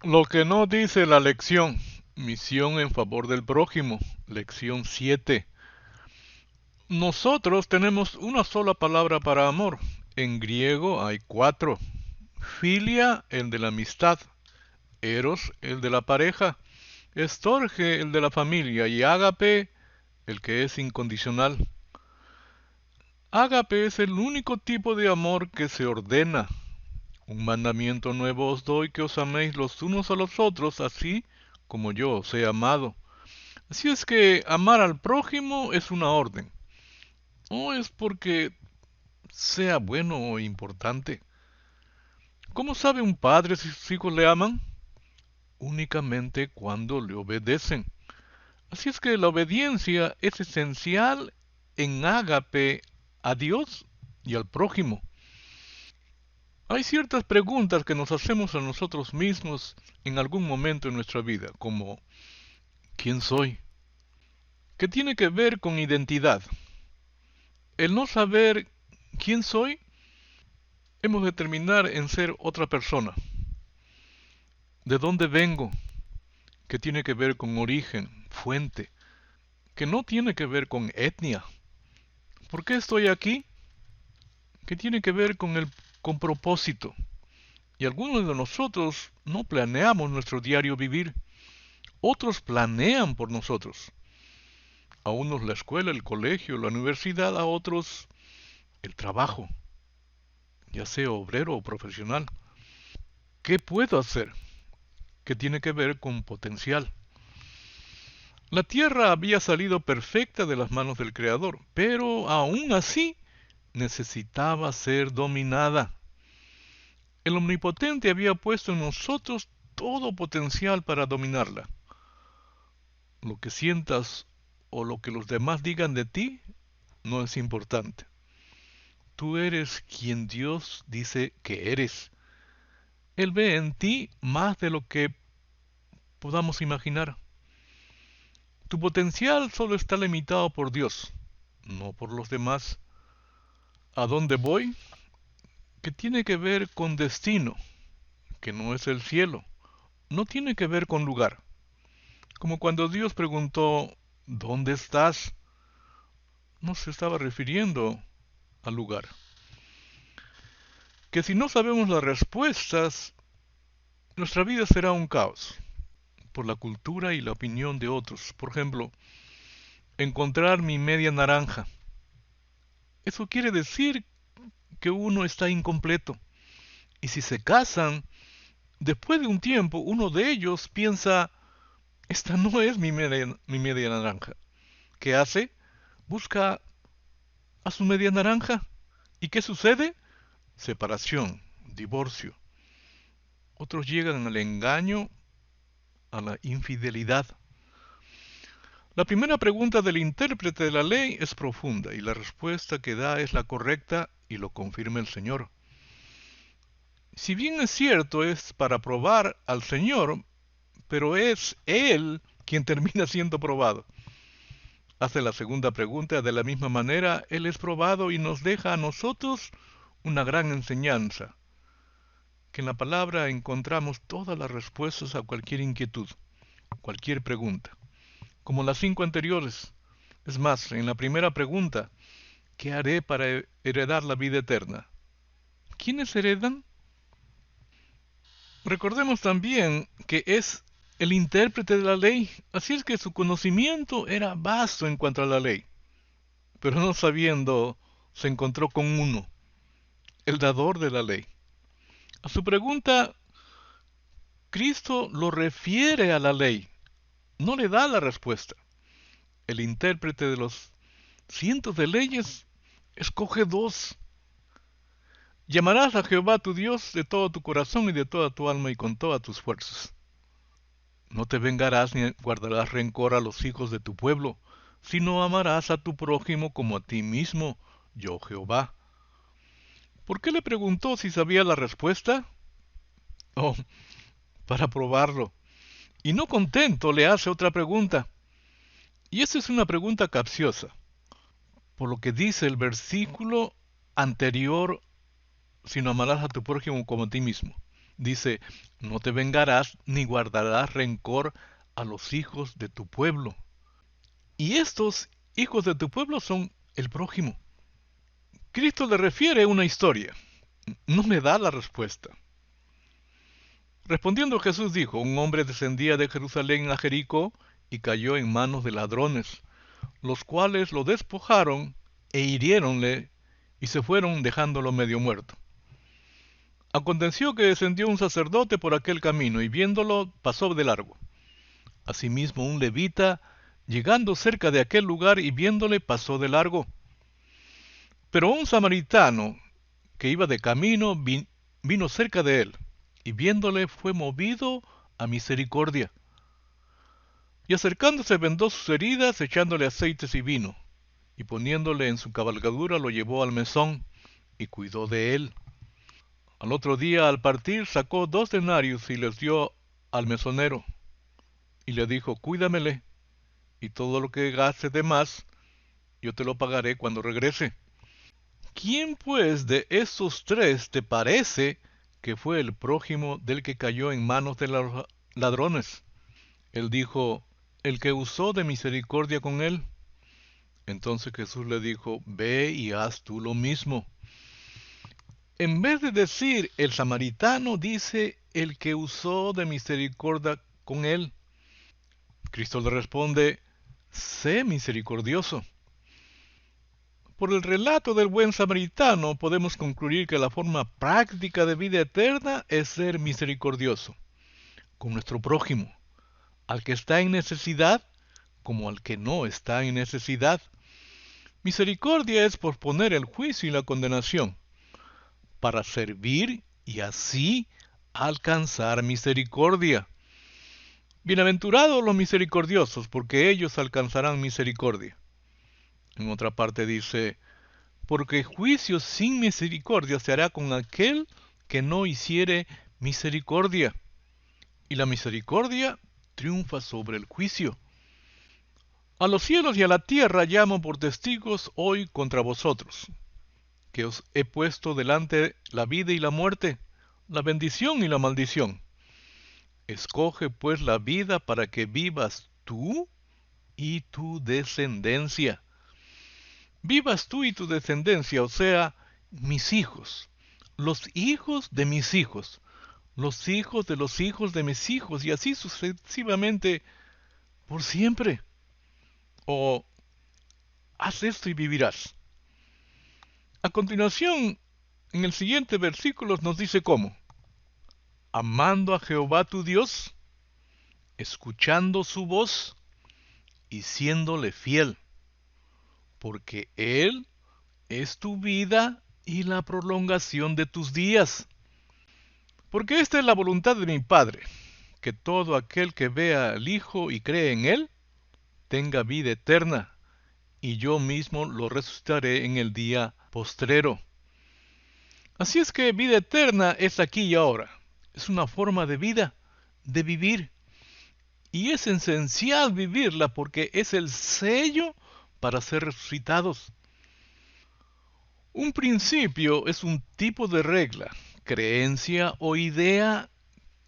Lo que no dice la lección. Misión en favor del prójimo. Lección 7. Nosotros tenemos una sola palabra para amor. En griego hay cuatro. Filia, el de la amistad. Eros, el de la pareja. Estorge, el de la familia. Y ágape, el que es incondicional. Ágape es el único tipo de amor que se ordena. Un mandamiento nuevo os doy, que os améis los unos a los otros, así como yo os he amado. Así es que amar al prójimo es una orden. No es porque sea bueno o importante. ¿Cómo sabe un padre si sus hijos le aman? Únicamente cuando le obedecen. Así es que la obediencia es esencial en ágape a Dios y al prójimo. Hay ciertas preguntas que nos hacemos a nosotros mismos en algún momento en nuestra vida, como ¿quién soy? Que tiene que ver con identidad. El no saber quién soy, hemos de terminar en ser otra persona. ¿De dónde vengo? Que tiene que ver con origen, fuente, que no tiene que ver con etnia. ¿Por qué estoy aquí? Que tiene que ver con propósito. Y algunos de nosotros no planeamos nuestro diario vivir. Otros planean por nosotros. A unos la escuela, el colegio, la universidad, a otros el trabajo, ya sea obrero o profesional. ¿Qué puedo hacer? Que tiene que ver con potencial. La tierra había salido perfecta de las manos del Creador, pero aún así necesitaba ser dominada. El Omnipotente había puesto en nosotros todo potencial para dominarla. Lo que sientas o lo que los demás digan de ti no es importante. Tú eres quien Dios dice que eres. Él ve en ti más de lo que podamos imaginar. Tu potencial solo está limitado por Dios, no por los demás. ¿A dónde voy? Que tiene que ver con destino, que no es el cielo. No tiene que ver con lugar. Como cuando Dios preguntó, ¿dónde estás? No se estaba refiriendo al lugar. Que si no sabemos las respuestas, nuestra vida será un caos por la cultura y la opinión de otros. Por ejemplo, encontrar mi media naranja. Eso quiere decir que uno está incompleto. Y si se casan, después de un tiempo, uno de ellos piensa, esta no es mi media naranja. ¿Qué hace? Busca a su media naranja. ¿Y qué sucede? Separación, divorcio. Otros llegan al engaño, a la infidelidad. La primera pregunta del intérprete de la ley es profunda y la respuesta que da es la correcta y lo confirma el Señor. Si bien es cierto, es para probar al Señor, pero es Él quien termina siendo probado. Hace la segunda pregunta de la misma manera, Él es probado y nos deja a nosotros una gran enseñanza, que en la palabra encontramos todas las respuestas a cualquier inquietud, cualquier pregunta, como las 5 anteriores. Es más, en la primera pregunta, ¿qué haré para heredar la vida eterna? ¿Quiénes heredan? Recordemos también que es el intérprete de la ley, así es que su conocimiento era vasto en cuanto a la ley, pero no sabiendo, se encontró con uno, el dador de la ley. A su pregunta, Cristo lo refiere a la ley, no le da la respuesta. El intérprete de los cientos de leyes escoge dos. Llamarás a Jehová tu Dios de todo tu corazón y de toda tu alma y con todas tus fuerzas. No te vengarás ni guardarás rencor a los hijos de tu pueblo, sino amarás a tu prójimo como a ti mismo, yo Jehová. ¿Por qué le preguntó si sabía la respuesta? Oh, para probarlo. Y no contento, le hace otra pregunta. Y esa es una pregunta capciosa, por lo que dice el versículo anterior, sino amarás a tu prójimo como a ti mismo. Dice, no te vengarás ni guardarás rencor a los hijos de tu pueblo. Y estos hijos de tu pueblo son el prójimo. Cristo le refiere una historia, no le da la respuesta. Respondiendo Jesús dijo, un hombre descendía de Jerusalén a Jericó y cayó en manos de ladrones, los cuales lo despojaron e hiriéronle y se fueron dejándolo medio muerto. Aconteció que descendió un sacerdote por aquel camino y viéndolo pasó de largo. Asimismo un levita, llegando cerca de aquel lugar y viéndole pasó de largo. Pero un samaritano que iba de camino vino cerca de él y viéndole fue movido a misericordia. Y acercándose vendó sus heridas, echándole aceites y vino, y poniéndole en su cabalgadura lo llevó al mesón, y cuidó de él. Al otro día al partir sacó 2 denarios y les dio al mesonero, y le dijo, cuídamele, y todo lo que gaste de más, yo te lo pagaré cuando regrese. ¿Quién pues de estos tres te parece que fue el prójimo del que cayó en manos de los ladrones? Él dijo, el que usó de misericordia con él. Entonces Jesús le dijo, ve y haz tú lo mismo. En vez de decir el samaritano, dice el que usó de misericordia con él. Cristo le responde, sé misericordioso. Por el relato del buen samaritano podemos concluir que la forma práctica de vida eterna es ser misericordioso con nuestro prójimo, al que está en necesidad como al que no está en necesidad. Misericordia es posponer el juicio y la condenación para servir y así alcanzar misericordia. Bienaventurados los misericordiosos, porque ellos alcanzarán misericordia. En otra parte dice, porque juicio sin misericordia se hará con aquel que no hiciere misericordia. Y la misericordia triunfa sobre el juicio. A los cielos y a la tierra llamo por testigos hoy contra vosotros, que os he puesto delante la vida y la muerte, la bendición y la maldición. Escoge pues la vida para que vivas tú y tu descendencia. Vivas tú y tu descendencia, o sea, mis hijos, los hijos de mis hijos, los hijos de los hijos de mis hijos, y así sucesivamente por siempre. O haz esto y vivirás. A continuación, en el siguiente versículo nos dice cómo. Amando a Jehová tu Dios, escuchando su voz y siéndole fiel, porque Él es tu vida y la prolongación de tus días. Porque esta es la voluntad de mi Padre, que todo aquel que vea al Hijo y cree en Él, tenga vida eterna, y yo mismo lo resucitaré en el día postrero. Así es que vida eterna es aquí y ahora. Es una forma de vida, de vivir. Y es esencial vivirla porque es el sello para ser resucitados. Un principio es un tipo de regla, creencia o idea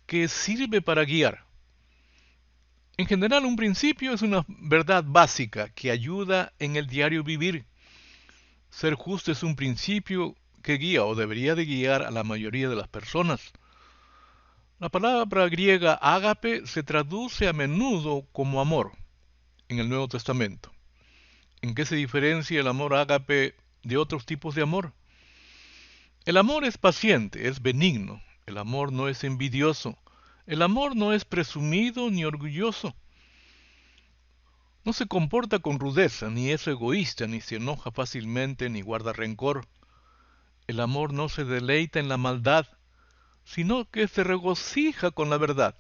que sirve para guiar. En general, un principio es una verdad básica que ayuda en el diario vivir. Ser justo es un principio que guía o debería de guiar a la mayoría de las personas. La palabra griega ágape se traduce a menudo como amor en el Nuevo Testamento. ¿En qué se diferencia el amor ágape de otros tipos de amor? El amor es paciente, es benigno. El amor no es envidioso. El amor no es presumido ni orgulloso. No se comporta con rudeza, ni es egoísta, ni se enoja fácilmente, ni guarda rencor. El amor no se deleita en la maldad, sino que se regocija con la verdad.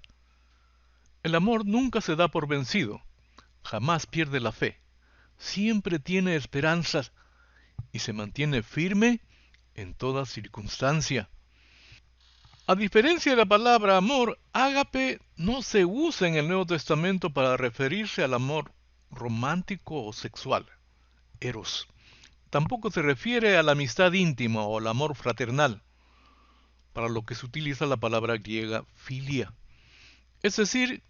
El amor nunca se da por vencido, jamás pierde la fe, siempre tiene esperanzas y se mantiene firme en toda circunstancia. A diferencia de la palabra amor, ágape no se usa en el Nuevo Testamento para referirse al amor romántico o sexual, eros. Tampoco se refiere a la amistad íntima o al amor fraternal. para lo que se utiliza la palabra griega filia. Es decir,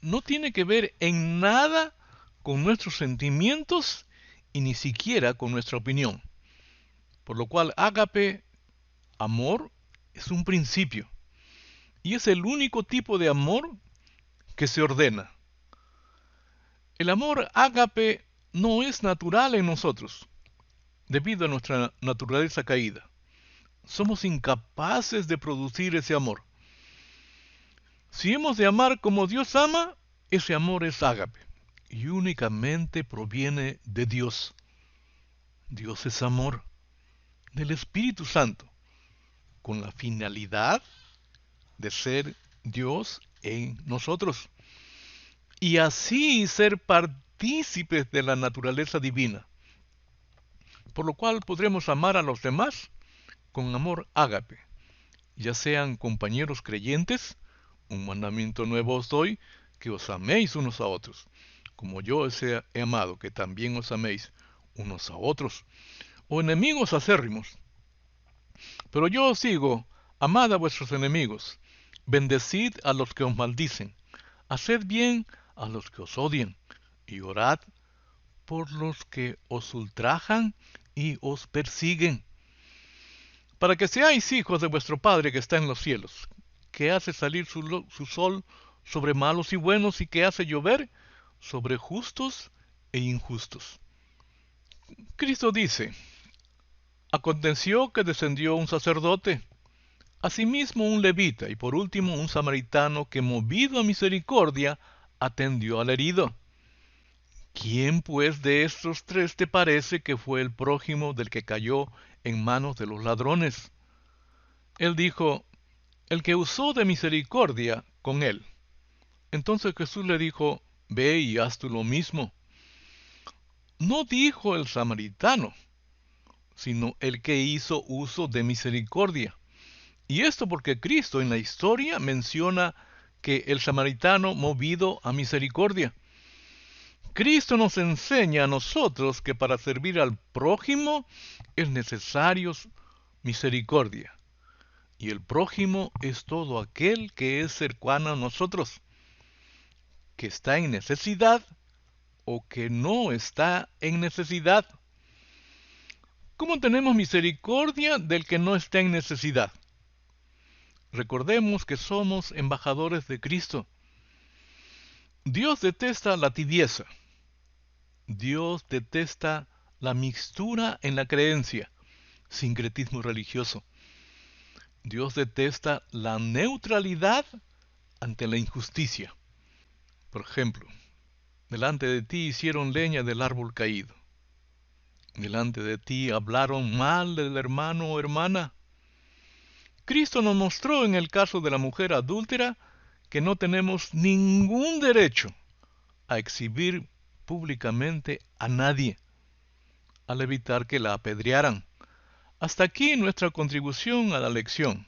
no tiene que ver en nada con nuestros sentimientos y ni siquiera con nuestra opinión. Por lo cual, ágape, amor, es un principio. Y es el único tipo de amor que se ordena. El amor ágape no es natural en nosotros, debido a nuestra naturaleza caída. Somos incapaces de producir ese amor. Si hemos de amar como Dios ama, ese amor es ágape y únicamente proviene de Dios. Dios es amor, del Espíritu Santo, con la finalidad de ser Dios en nosotros y así ser partícipes de la naturaleza divina, por lo cual podremos amar a los demás con amor ágape, ya sean compañeros creyentes. Un mandamiento nuevo os doy, que os améis unos a otros, como yo os he amado, que también os améis unos a otros, o enemigos acérrimos. Pero yo os digo, amad a vuestros enemigos, bendecid a los que os maldicen, haced bien a los que os odian, y orad por los que os ultrajan y os persiguen, para que seáis hijos de vuestro Padre que está en los cielos, que hace salir su sol sobre malos y buenos y que hace llover sobre justos e injustos. Cristo dice, aconteció que descendió un sacerdote, asimismo un levita y por último un samaritano que movido a misericordia atendió al herido. ¿Quién pues de estos tres te parece que fue el prójimo del que cayó en manos de los ladrones? Él dijo, el que usó de misericordia con él. Entonces Jesús le dijo, ve y haz tú lo mismo. No dijo el samaritano, sino el que hizo uso de misericordia. Y esto porque Cristo en la historia menciona que el samaritano movido a misericordia. Cristo nos enseña a nosotros que para servir al prójimo es necesario misericordia. Y el prójimo es todo aquel que es cercano a nosotros, que está en necesidad o que no está en necesidad. ¿Cómo tenemos misericordia del que no está en necesidad? Recordemos que somos embajadores de Cristo. Dios detesta la tibieza. Dios detesta la mixtura en la creencia, sincretismo religioso. Dios detesta la neutralidad ante la injusticia. Por ejemplo, delante de ti hicieron leña del árbol caído. Delante de ti hablaron mal del hermano o hermana. Cristo nos mostró en el caso de la mujer adúltera que no tenemos ningún derecho a exhibir públicamente a nadie, al evitar que la apedrearan. Hasta aquí nuestra contribución a la lección.